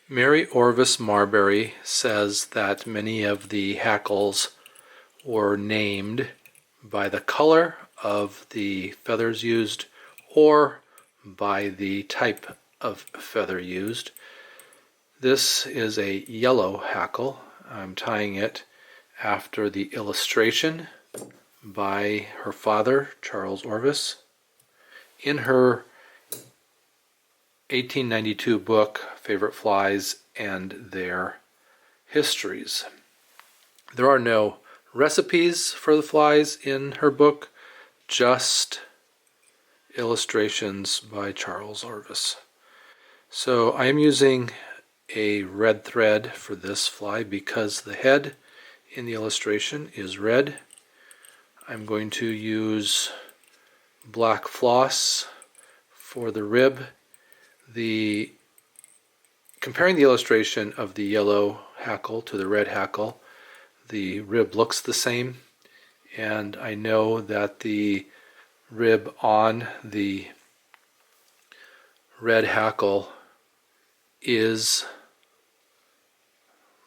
Mary Orvis Marbury says that many of the hackles were named by the color of the feathers used or by the type of feather used. This is a yellow hackle. I'm tying it after the illustration by her father, Charles Orvis, in her 1892 book, Favorite Flies and Their Histories. There are no recipes for the flies in her book, just illustrations by Charles Orvis. So I am using a red thread for this fly because the head in the illustration is red. I'm going to use black floss for the rib. Comparing the illustration of the yellow hackle to the red hackle, the rib looks the same, and I know that the rib on the red hackle is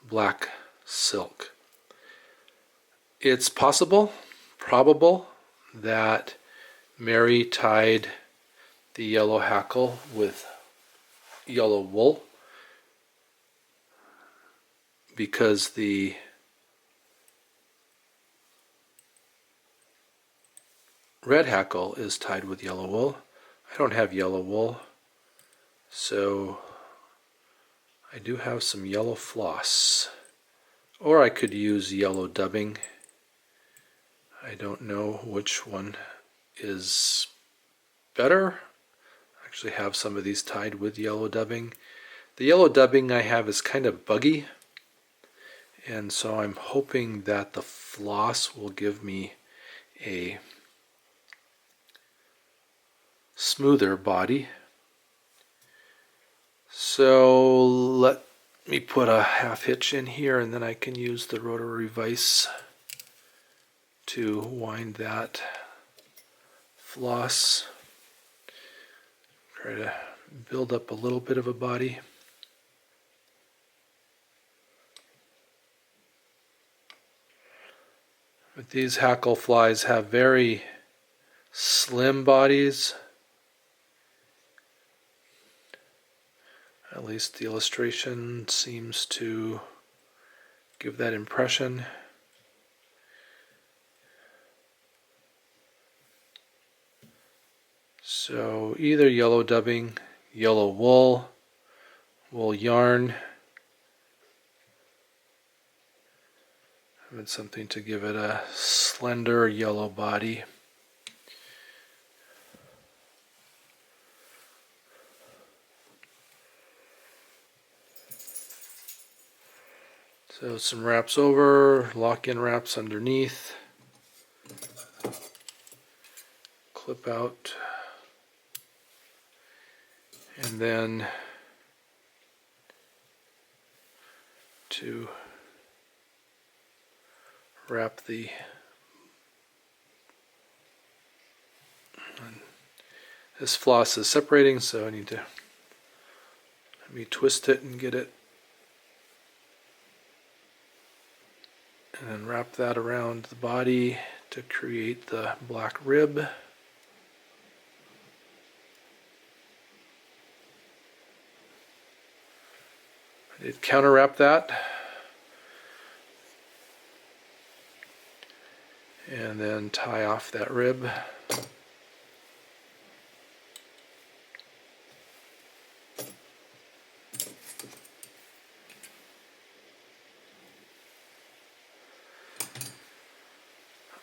black silk. It's possible, probable, that Mary tied the yellow hackle with yellow wool because the red hackle is tied with yellow wool. I don't have yellow wool, so I do have some yellow floss, or I could use yellow dubbing. I don't know which one is better. I actually have some of these tied with yellow dubbing. The yellow dubbing I have is kind of buggy, and so I'm hoping that the floss will give me a smoother body. So let me put a half hitch in here, and then I can use the rotary vise to wind that floss. Try to build up a little bit of a body. But these hackle flies have very slim bodies. At least the illustration seems to give that impression. So either yellow dubbing, yellow wool, wool yarn, and something to give it a slender yellow body. So some wraps over, lock-in wraps underneath, clip out, and then to wrap this floss is separating, so I need to twist it and get it, and then wrap that around the body to create the black rib. I did counter wrap that, and then tie off that rib.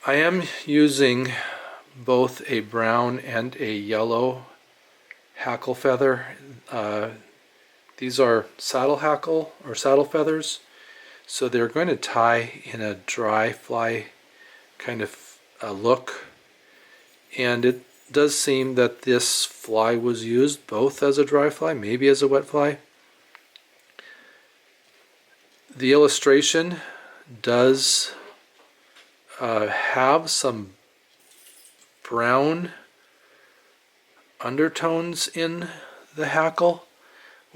I am using both a brown and a yellow hackle feather. These are saddle hackle or saddle feathers, so they're going to tie in a dry fly kind of look, and it does seem that this fly was used both as a dry fly, maybe as a wet fly. The illustration does have some brown undertones in the hackle,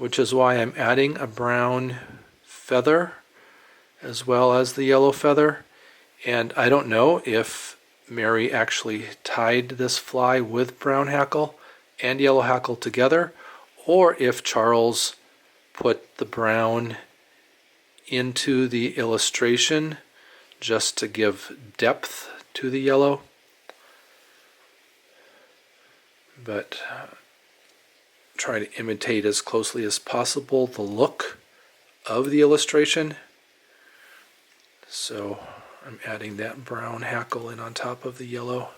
which is why I'm adding a brown feather as well as the yellow feather. And I don't know if Mary actually tied this fly with brown hackle and yellow hackle together, or if Charles put the brown into the illustration just to give depth to the yellow. But try to imitate as closely as possible the look of the illustration. So I'm adding that brown hackle in on top of the yellow.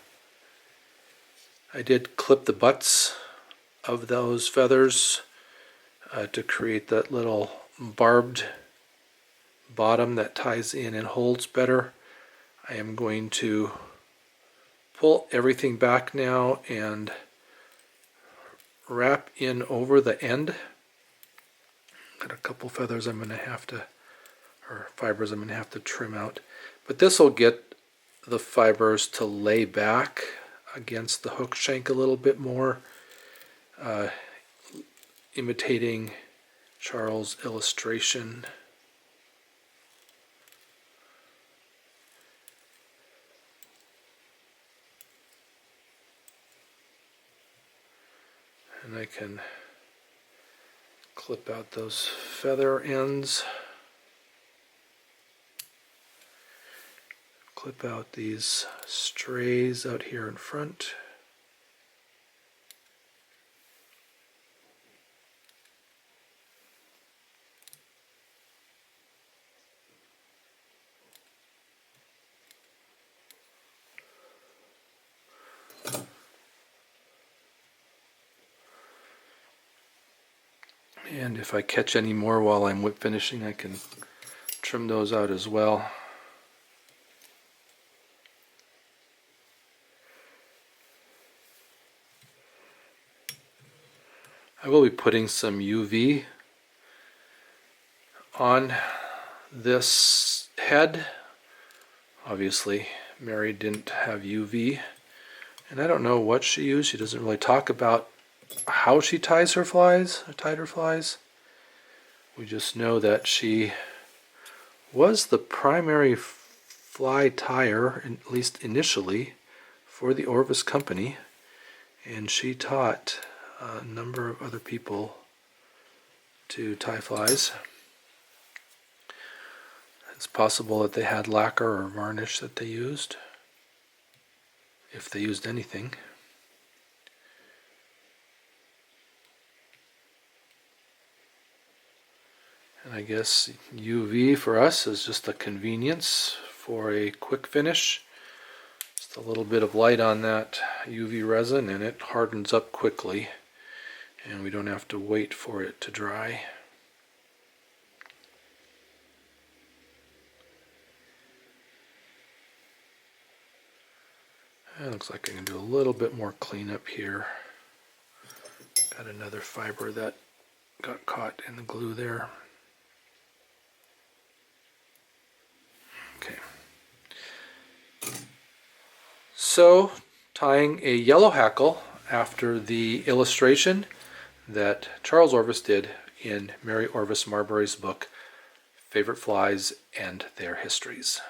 I did clip the butts of those feathers to create that little barbed bottom that ties in and holds better. I am going to pull everything back now and wrap in over the end. Got a couple feathers I'm going to have to, or fibers I'm going to have to trim out. But this will get the fibers to lay back against the hook shank a little bit more, imitating Charles' illustration. And I can clip out those feather ends. Clip out these strays out here in front. And if I catch any more while I'm whip finishing, I can trim those out as well. I will be putting some UV on this head. Obviously, Mary didn't have UV, and I don't know what she used. She doesn't really talk about how she ties her flies, or tied her flies. We just know that she was the primary fly tyer, at least initially, for the Orvis company, and she taught a number of other people to tie flies. It's possible that they had lacquer or varnish that they used, if they used anything. And I guess UV for us is just a convenience for a quick finish. Just a little bit of light on that UV resin and it hardens up quickly, and we don't have to wait for it to dry. It looks like I can do a little bit more cleanup here. Got another fiber that got caught in the glue there. Okay. So, tying a yellow hackle after the illustration that Charles Orvis did in Mary Orvis Marbury's book, Favorite Flies and Their Histories.